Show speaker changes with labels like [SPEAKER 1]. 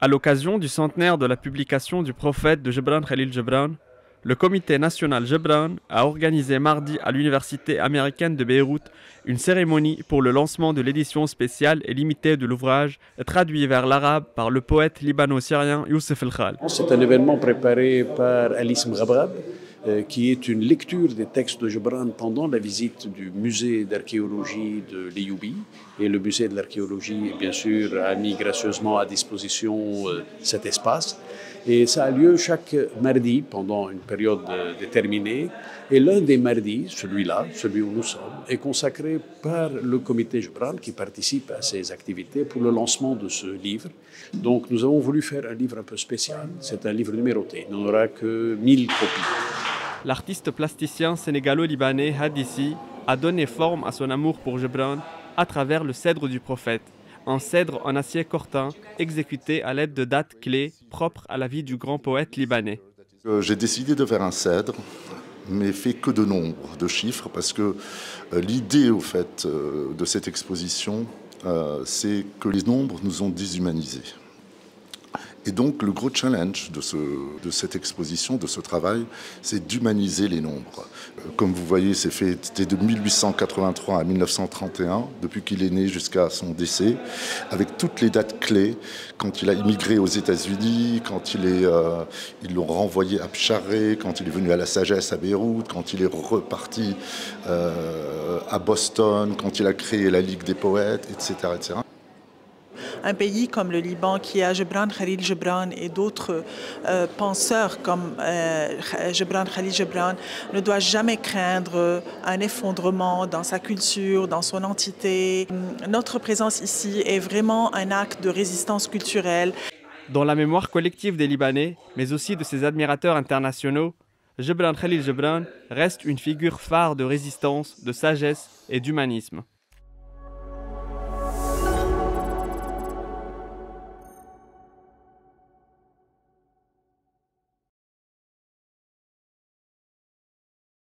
[SPEAKER 1] À l'occasion du centenaire de la publication du prophète de Gebran Khalil Gebran, le comité national Gebran a organisé mardi à l'université américaine de Beyrouth une cérémonie pour le lancement de l'édition spéciale et limitée de l'ouvrage traduit vers l'arabe par le poète libano-syrien Youssef El-Khal.
[SPEAKER 2] C'est un événement préparé par Alice Mghabrab, qui est une lecture des textes de Gebran pendant la visite du musée d'archéologie de l'Eyyoubi. Et le musée de l'archéologie, bien sûr, a mis gracieusement à disposition cet espace. Et ça a lieu chaque mardi pendant une période déterminée. Et l'un des mardis, celui-là, celui où nous sommes, est consacré par le comité Gebran qui participe à ces activités pour le lancement de ce livre. Donc nous avons voulu faire un livre un peu spécial. C'est un livre numéroté. Il n'aura que 1000 copies.
[SPEAKER 1] L'artiste plasticien sénégalo-libanais Hadissi a donné forme à son amour pour Gebran à travers le cèdre du prophète, un cèdre en acier cortin exécuté à l'aide de dates clés propres à la vie du grand poète libanais.
[SPEAKER 3] J'ai décidé de faire un cèdre, mais fait que de nombres, de chiffres, parce que l'idée au fait de cette exposition, c'est que les nombres nous ont déshumanisés. Et donc le gros challenge de cette exposition, de ce travail, c'est d'humaniser les nombres. Comme vous voyez, c'était de 1883 à 1931, depuis qu'il est né jusqu'à son décès, avec toutes les dates clés, quand il a immigré aux États-Unis, quand ils l'ont renvoyé à Pcharré, quand il est venu à la Sagesse à Beyrouth, quand il est reparti à Boston, quand il a créé la Ligue des poètes, etc., etc.
[SPEAKER 4] Un pays comme le Liban qui a Gebran Khalil Gebran et d'autres penseurs comme Gebran Khalil Gebran ne doit jamais craindre un effondrement dans sa culture, dans son entité. Notre présence ici est vraiment un acte de résistance culturelle.
[SPEAKER 1] Dans la mémoire collective des Libanais, mais aussi de ses admirateurs internationaux, Gebran Khalil Gebran reste une figure phare de résistance, de sagesse et d'humanisme.